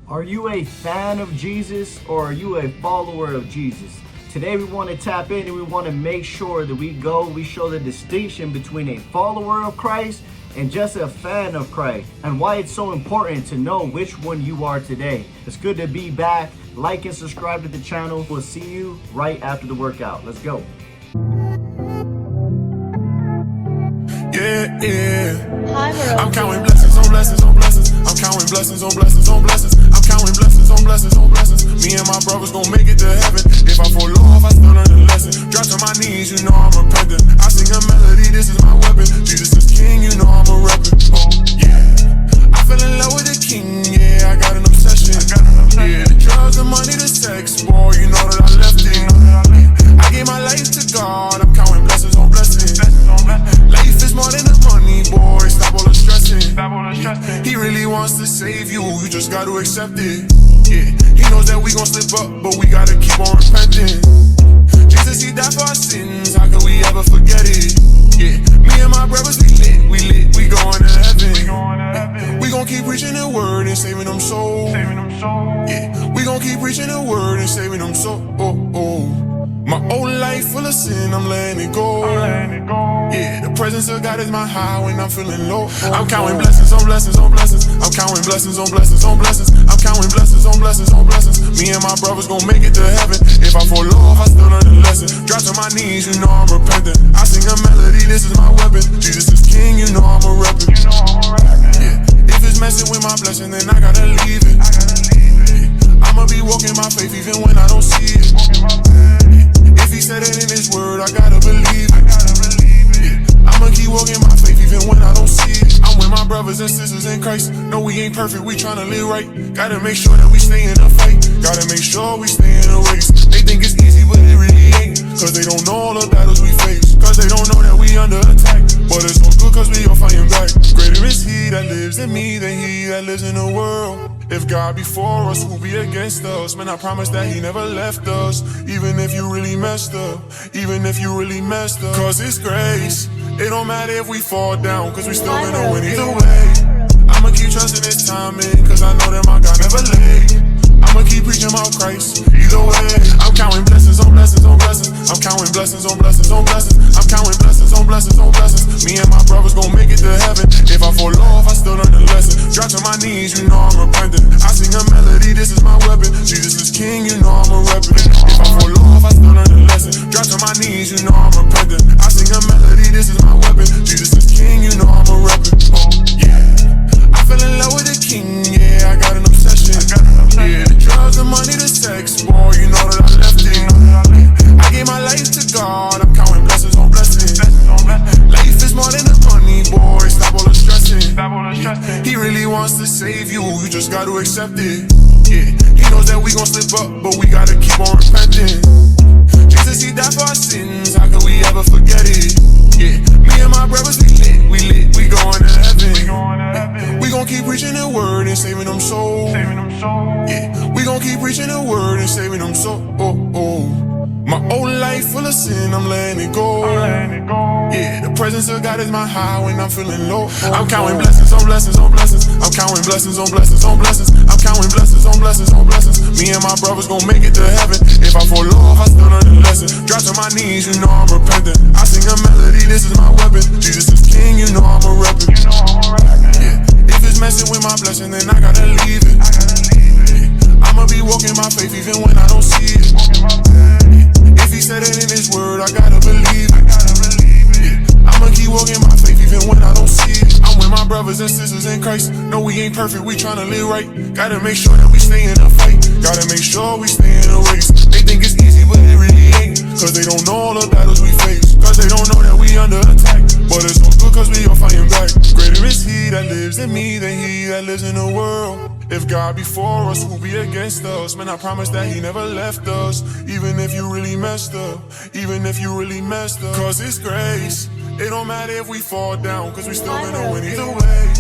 Are you a fan of Jesus or are you a follower of Jesus? Today we want to tap in and we want to make sure that we show the distinction between a follower of Christ and just a fan of Christ, and why it's so important to know which one you are today. It's good to be back. Like and subscribe to the channel. We'll see you right after the workout. Let's go. Yeah. I'm counting blessings on blessings on blessings. I'm counting blessings on blessings on blessings. I'm counting blessings on blessings on blessings. Me and my brothers gon' make it to heaven. If I fall off, I still learn the lesson. Drop to my knees, you know I'm repentant. I sing a melody, this is my weapon. Jesus is king, you know I'm a reppin'. Oh, yeah. I fell in love with the king, yeah, I got an obsession. Yeah, the drugs, the money, the sex, boy, you know that I left it. I gave my life to God, I'm counting blessings on blessings. Life is more than the money, boy, stop all the stressing. He really wants to save you, you just gotta accept it. Yeah, he knows that we gon' slip up, but we gotta keep on repenting. Jesus, he died for our sins, how could we ever forget it? Yeah, me and my brothers, we lit, we going to heaven. We gon' keep preaching the word and saving them souls. Yeah, we gon' keep preaching the word and saving them souls. My old life full of sin, I'm letting it go. Yeah, the presence of God is my high when I'm feeling low. I'm counting blessings on blessings on blessings. I'm counting blessings on blessings on blessings. I'm counting blessings on blessings on blessings. Me and my brothers gon' make it to heaven. If I fall off, I still learn the lesson. Drop to my knees, you know I'm repentant. I sing a melody, this is my weapon. Jesus is king, you know I'm a reppin'. Yeah, if it's messing with my blessing, then I gotta leave it. Yeah, I'ma be walking my faith even when I don't see it. If he said it in his word, I gotta believe it. Yeah, I'ma keep walking my faith even when I don't see it. I'm with my brothers and sisters in Christ. No, we ain't perfect, we tryna live right. Gotta make sure that we stay in the fight. Gotta make sure we stay in the race. They think it's easy, but it really ain't. Cause they don't know all the battles we face. Cause they don't know that we under attack. But it's all good cause we all fighting back. Greater is he that lives in me than he that lives in the world. If God be for us, who be against us? Man, I promise that he never left us. Even if you really messed up. Even if you really messed up. Cause it's grace. It don't matter if we fall down, cause we still gonna win either way. I'ma keep trusting his timing, cause I know that my God never late. I'ma keep preaching about Christ, either way. I'm counting blessings on blessings on blessings. I'm counting blessings on blessings on blessings. I'm counting blessings on blessings on blessings. Me and my brothers gon' make it to heaven. If I fall off, I still learn the lesson. Drop to my knees, you know I'm repentant. I sing a melody, this is my weapon. Jesus is king, you know I'm a reppin'. If I fall off, I still learn the lesson. Drop to my knees, you know I'm repentant. I sing a melody, this is my weapon. Jesus is king, you know I'm a reppin'. Oh, yeah. I fell in love with the king, yeah, I got an obsession. Yeah, the drugs, the money, the sex, boy, you know that I left it. I gave my life to God, I'm counting blessings on blessings. Life is more than the money, boy, stop all the stressing. He really wants to save you, you just gotta accept it. Yeah, he knows that we gon' slip up, but we gotta keep on repenting. Jesus, he died for our sins, how could we ever forget it? Yeah, me and my brothers, we lit, we going to heaven. We gon' keep preaching the word and saving them souls. Yeah, we gon' keep preaching the word and saving them souls. My old life full of sin, I'm letting it go. Yeah, the presence of God is my high when I'm feeling low. I'm counting blessings on blessings on blessings. I'm counting blessings on blessings on blessings. I'm counting blessings on blessings on blessings. Me and my brothers gon' make it to heaven. If I fall off, I still learn the lesson. Drop to my knees, you know I'm repentant. I sing a melody, this is my weapon. Jesus is king, you know I'm a reppin'. Yeah, if it's messing with my blessing, then I gotta leave it. Yeah, I'ma be walking my faith even when I don't see it. If he said it in his word, I gotta believe it. Yeah, I'ma keep walking my faith even when I don't see it. I'm with my brothers and sisters in Christ. No, we ain't perfect, we tryna live right. Gotta make sure that we stay in the fight. Gotta make sure we stay in the race. They think it's easy, but it really ain't. Cause they don't know all the battles we face. Cause they don't know that we under attack. But it's all good cause we all fighting back. Greater is he that lives in me than he that lives in the world. If God be for us, who be against us? Man, I promise that he never left us. Even if you really messed up. Even if you really messed up. Cause it's grace. It don't matter if we fall down, cause we still gonna win either way.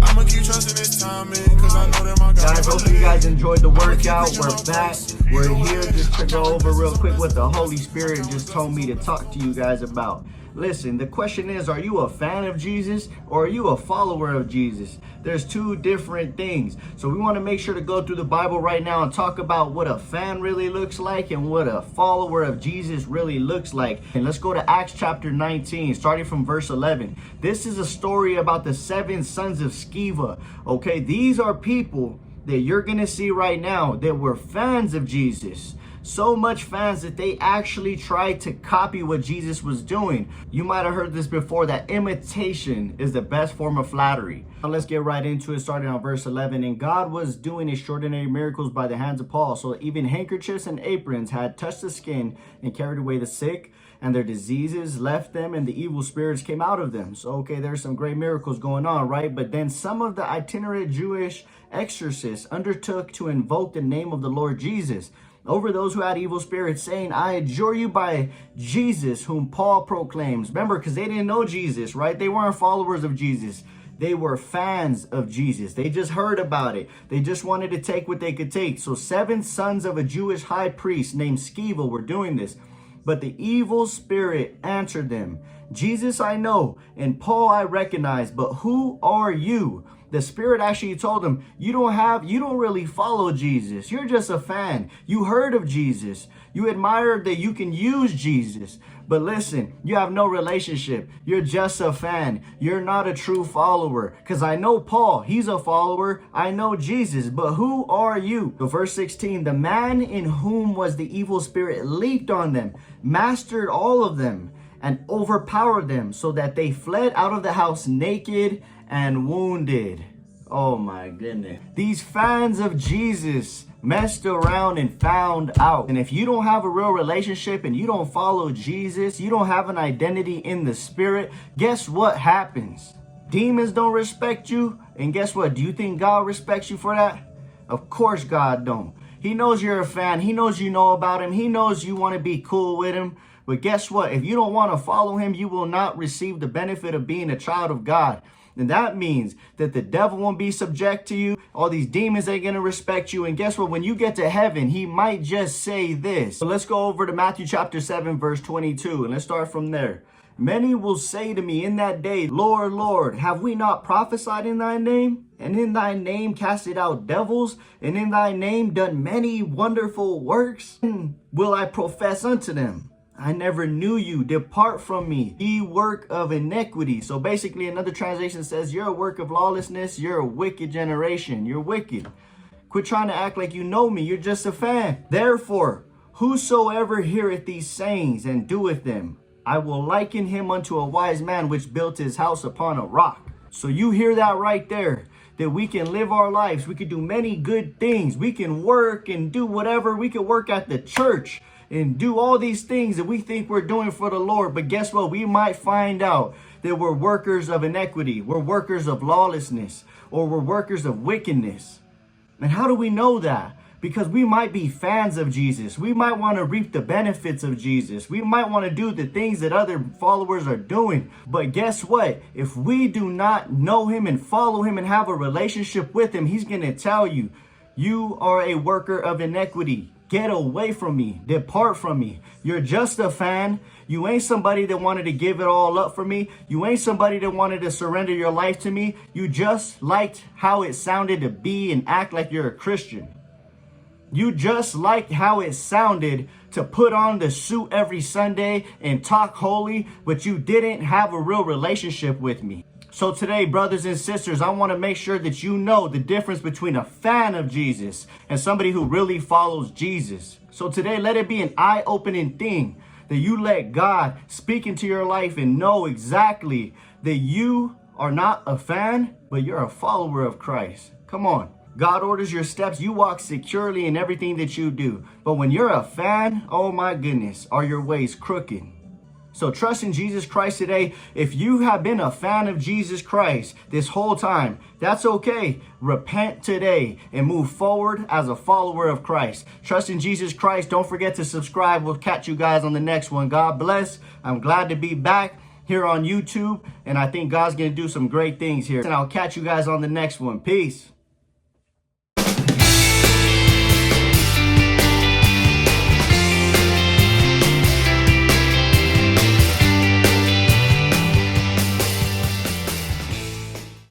I'ma keep trusting his timing, cause I know that my God. Guys, hope you guys enjoyed the workout. We're back. We're here just to go over real quick what the Holy Spirit just told me to talk to you guys about. Listen, the question is, are you a fan of Jesus or are you a follower of Jesus? There's two different things. So we want to make sure to go through the Bible right now and talk about what a fan really looks like and what a follower of Jesus really looks like. And let's go to Acts chapter 19, starting from verse 11. This is a story about the 7 sons of Sceva. Okay, these are people that you're going to see right now that were fans of Jesus. So much fans that they actually tried to copy what Jesus was doing. You might have heard this before, that imitation is the best form of flattery. Now let's get right into it, starting on verse 11. And God was doing extraordinary miracles by the hands of Paul, so that even handkerchiefs and aprons had touched the skin and carried away the sick, and their diseases left them, and the evil spirits came out of them. So, okay, there's some great miracles going on, right? But then some of the itinerant Jewish exorcists undertook to invoke the name of the Lord Jesus over those who had evil spirits, saying, I adjure you by Jesus, whom Paul proclaims. Remember, because they didn't know Jesus, right? They weren't followers of Jesus. They were fans of Jesus. They just heard about it. They just wanted to take what they could take. So 7 sons of a Jewish high priest named Sceva were doing this. But the evil spirit answered them, Jesus I know, and Paul I recognize, but who are you? The spirit actually told him, you don't really follow Jesus. You're just a fan. You heard of Jesus. You admired that you can use Jesus. But listen, you have no relationship. You're just a fan. You're not a true follower. Because I know Paul, he's a follower. I know Jesus, but who are you? So verse 16, the man in whom was the evil spirit leaped on them, mastered all of them, and overpowered them, so that they fled out of the house naked and wounded. Oh my goodness. These fans of Jesus messed around and found out. And if you don't have a real relationship and you don't follow Jesus, you don't have an identity in the spirit, guess what happens? Demons don't respect you. And guess what? Do you think God respects you for that? Of course God don't. He knows you're a fan. He knows you know about him. He knows you want to be cool with him. But guess what? If you don't want to follow him, you will not receive the benefit of being a child of God. And that means that the devil won't be subject to you. All these demons ain't going to respect you. And guess what? When you get to heaven, he might just say this. So let's go over to Matthew chapter 7, verse 22. And let's start from there. Many will say to me in that day, Lord, Lord, have we not prophesied in thy name? And in thy name casted out devils? And in thy name done many wonderful works? And will I profess unto them, I never knew you. Depart from me, ye work of iniquity. So basically another translation says, you're a work of lawlessness. You're a wicked generation. You're wicked. Quit trying to act like you know me. You're just a fan. Therefore, whosoever heareth these sayings and doeth them, I will liken him unto a wise man which built his house upon a rock. So you hear that right there, that we can live our lives. We can do many good things. We can work and do whatever. We can work at the church and do all these things that we think we're doing for the Lord. But guess what? We might find out that we're workers of inequity. We're workers of lawlessness, or we're workers of wickedness. And how do we know that? Because we might be fans of Jesus. We might want to reap the benefits of Jesus. We might want to do the things that other followers are doing. But guess what? If we do not know him and follow him and have a relationship with him, he's going to tell you, you are a worker of iniquity. Get away from me. Depart from me. You're just a fan. You ain't somebody that wanted to give it all up for me. You ain't somebody that wanted to surrender your life to me. You just liked how it sounded to be and act like you're a Christian. You just liked how it sounded to put on the suit every Sunday and talk holy, but you didn't have a real relationship with me. So today, brothers and sisters, I want to make sure that you know the difference between a fan of Jesus and somebody who really follows Jesus. So today, let it be an eye-opening thing that you let God speak into your life and know exactly that you are not a fan, but you're a follower of Christ. Come on. God orders your steps. You walk securely in everything that you do. But when you're a fan, oh my goodness, are your ways crooked? So trust in Jesus Christ today. If you have been a fan of Jesus Christ this whole time, that's okay. Repent today and move forward as a follower of Christ. Trust in Jesus Christ. Don't forget to subscribe. We'll catch you guys on the next one. God bless. I'm glad to be back here on YouTube, and I think God's going to do some great things here. And I'll catch you guys on the next one. Peace.